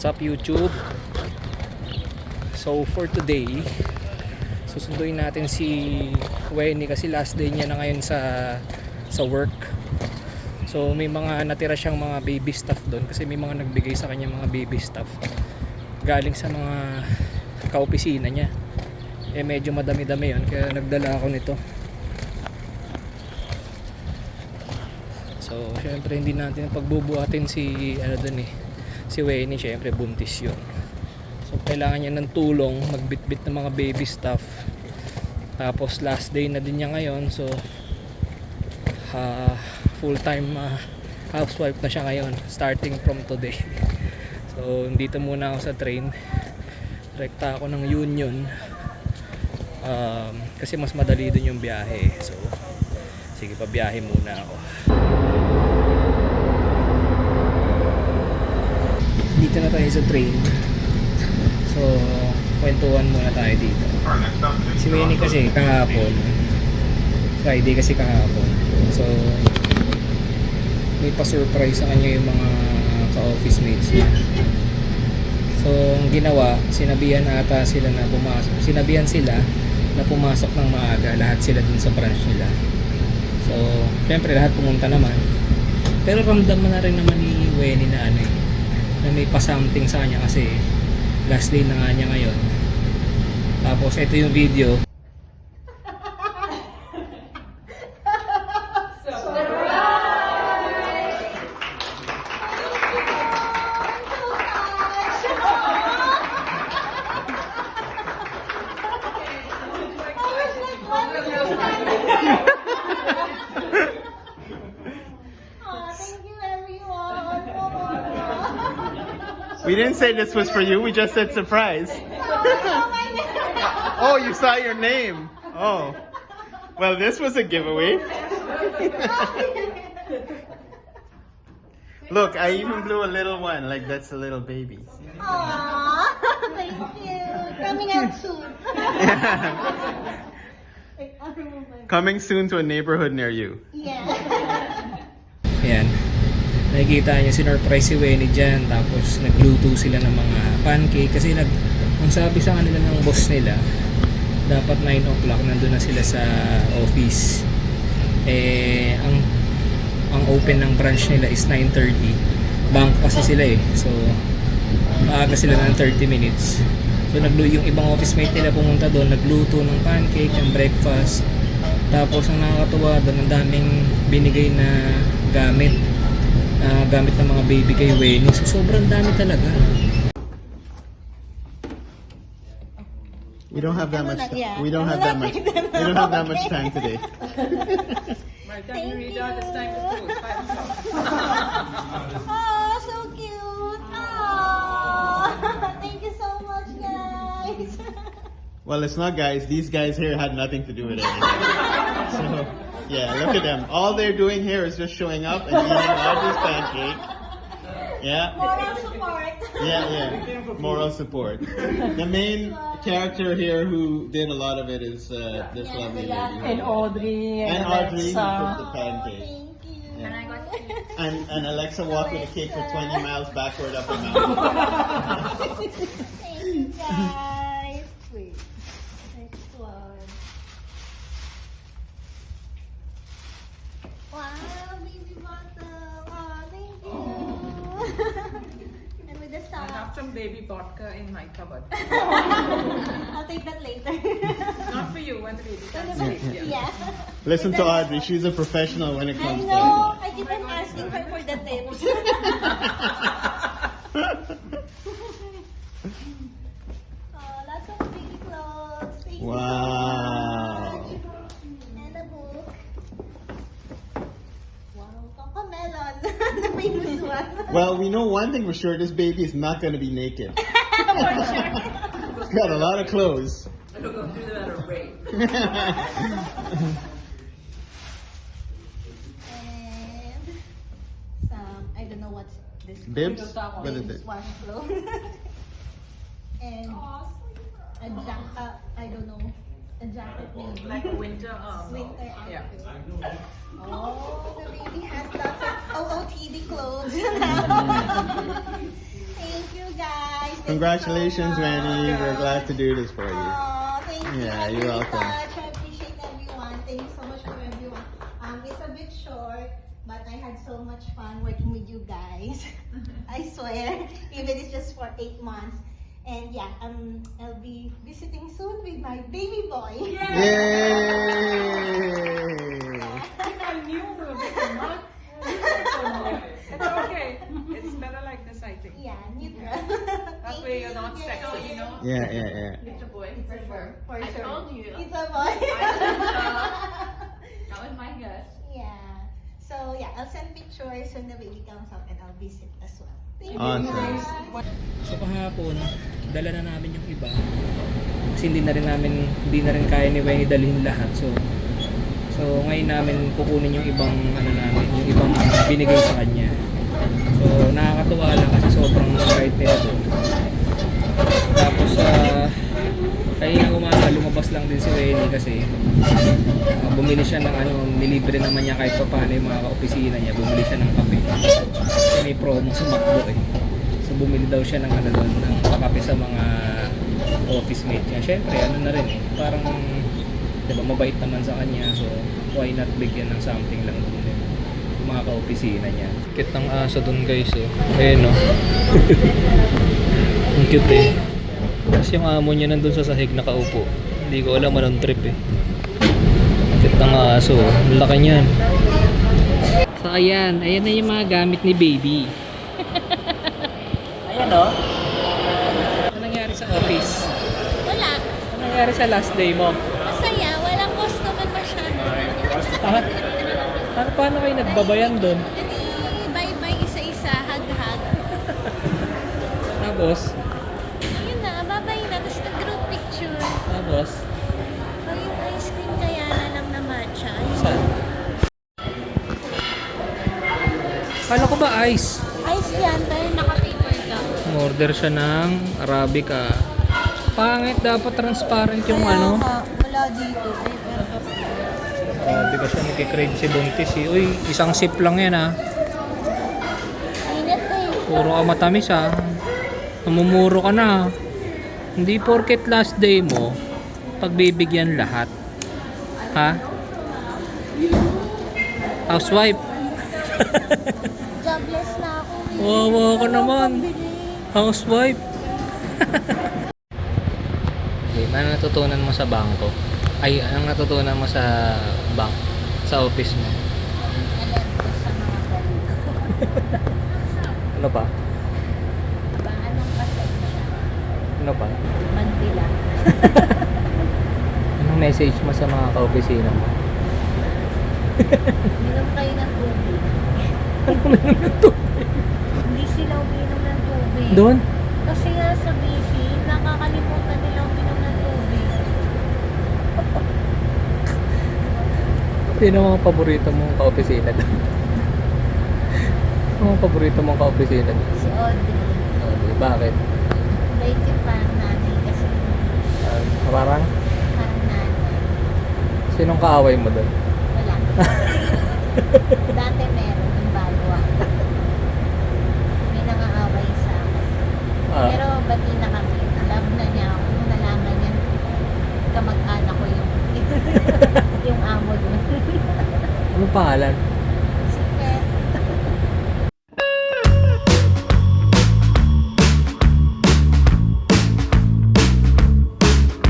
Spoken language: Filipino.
What's up YouTube? So for today, susunduin natin si Wenny kasi last day niya na ngayon sa work. So may mga natira siyang mga baby stuff doon kasi may mga nagbigay sa kanya mga baby stuff galing sa mga kaopisina niya. Medyo madami-dami yun kaya nagdala ako nito. So syempre hindi natin pagbubuhatin si si Wenny, syempre buntis yun. So kailangan niya ng tulong magbitbit ng mga baby stuff. Tapos last day na din niya ngayon, so full time housewife na siya ngayon starting from today. So dito muna ako sa train, rekta ako ng Union kasi mas madali dun yung biyahe. So sige, pabiyahe muna ako. Dito na tayo sa train. So kwentuhan muna tayo dito. Si Wenny kasi kahapon, Friday kasi kahapon, so may pa-surprise sa kanya yung mga ka-office mates niya. So ang ginawa, sinabihan sila na pumasok ng maaga, lahat sila dun sa branch nila. So syempre lahat pumunta naman, pero ramdam mo na rin naman ni Wenny na na may pa-something sa kanya kasi last day na nga niya ngayon. Tapos ito yung video. We didn't say this was for you, we just said surprise. Oh, you saw your name. Oh. Well, this was a giveaway. Look, I even blew a little one, like that's a little baby. Aww, thank you. Coming out soon. Coming soon to a neighborhood near you. Yeah. Ayan, nakikita niyo sinurprise si Wenny dyan. Tapos nagluto sila ng mga pancake kasi ang sabi sa kanila ng boss nila, dapat 9 o'clock nandun na sila sa office. Ang open ng branch nila is 9:30. Bank kasi sila so maaga sila ng 30 minutes. So yung ibang office mate nila pumunta doon, nagluto ng pancake, ng breakfast. Tapos ang nakakatuwa doon, ang daming binigay na gamit ng mga baby kay Wenny. So sobrang dami talaga. We don't have that much. We don't have that much. We don't have that much time today. Thank you. Oh, so cute. Oh, thank you so much, guys. Well, it's not guys. These guys here had nothing to do with it. So, yeah, look at them. All they're doing here is just showing up and eating Audrey's pancake. Yeah. Moral support. Yeah. Moral support. The main character here who did a lot of it is this lovely lady. And Audrey. And Audrey who Alexa. cooked the pancake. Thank you. Yeah. And I got And Alexa walked with a cake for 20 miles backward up the mountain. Thank you, guys. Wait. Next one. Wow, baby bottle. Oh, thank you. And with the I sauce. have some baby vodka in my cupboard. I'll take that later. Not for you, when the baby comes later. Yeah. Listen to Audrey. She's a professional when it I comes to know. I keep on asking her for the tips. Oh, lots of baby clothes. Thank you so Wow. much. And a book. Wow, Cocomelon. The famous one. Well, we know one thing for sure. This baby is not going to be naked. It's got a lot of clothes. It'll go through that array. And some, I don't know what's this. Bibs? What is it? One clothes. And a jacket, I don't know. A jacket maybe. Like a winter Winter yeah. outfit. Oh, the baby has lots of OOTD clothes. Thank you, guys. Congratulations, Manny. We're glad to do this for you. Oh, thank you. Yeah, Thank you you're very welcome. much. I appreciate everyone. Thank you so much for everyone. It's a bit short, but I had so much fun working with you guys. I swear, even it's just for 8 months. And yeah, I'll be visiting soon with my baby boy. Yay! I knew we were not. It's okay. It's better like this, I think. Yeah, neutral. That way you're not sexy, you know? Yeah. It's a boy. For sure. For I sure. told you. It's a boy. That was my guess. Yeah. So yeah, I'll send pictures when the baby comes out and I'll visit as well. Thank you. Awesome. guys. So kahapon, dala na namin yung iba. Kasi hindi na rin kaya ni Wenny dalhin lahat. So ngayon namin kukunin yung ibang namin, yung ibang binigay sa kanya. So nakakatuwa lang kasi sobrang right nila doon. Tapos kanina umaga lumabas lang din si Wenny kasi bumili siya ng nilibre naman niya kahit pa paano yung mga ka-opisina niya, bumili siya ng kape. Kasi may promo sa McDo eh. So bumili daw siya ng doon, ng kape sa mga office mate niya. Syempre na rin eh, parang diba mabait naman sa kanya, so why not bigyan ng something lang doon din yung mga ka-opisina niya. Cute ng aso doon guys eh. Ayun no. Ang cute eh. Tapos yung amo niya nandun sa sahig nakaupo. Hindi ko alam anong trip eh. Cute ng aso. Ang laki niyan. So ayan na yung mga gamit ni baby. Ayan o. Ano nangyari sa office? Wala. Ano nangyari sa last day mo? Masaya. Walang customer masyado. Paano kayo nagbabayan doon? Bye-bye isa-isa. Hug-hug. Tapos? Yun na. Bye-bye na. Tapos nag-group picture. Tapos? Oh, yung ice cream kaya na lang na matcha. Saan? Kala ko ba ice? Ice yan. Pero naka-paper ka. Order siya ng Arabica. Pangit, dapat transparent yung Wala dito. Paper ka. Arabica siya, nagkikrave si Buntis eh. Uy, isang sip lang yan ah. Init eh. Puro ka matamis ah. Namumuro ka na. Hindi porket last day mo, pagbibigyan lahat. Ha? Housewife. Jobless na ako. Wawa ka naman. Housewife. Okay, ano natutunan mo sa bangko? Ay, anong natutunan mo sa bank? Sa office mo? Alam ko sa mga balik. Ano pa? Anong pasensya? Ano pa? Mandila. Anong message mo sa mga ka-opisina mo? Minom kayo ng tubig. Hindi sila uminom ng tubig. Doon? Kasi nga sa busy, nakakalimutan nila uminom ng tubig. Sino mga paborito mong ka-opisina doon? Ano mga paborito mong ka-opisina doon? Si Audrey. Okay, bakit? Bait yung parang nanay kasi Parang? parang nanay. Sinong kaaway mo doon? Wala. Dati meron yung bago may nangaaway sa akin. Pero bati na kami. Love na niya ako. Nung nalaman niya, kamag-anak ko yung yung amo doon. Anong pangalan?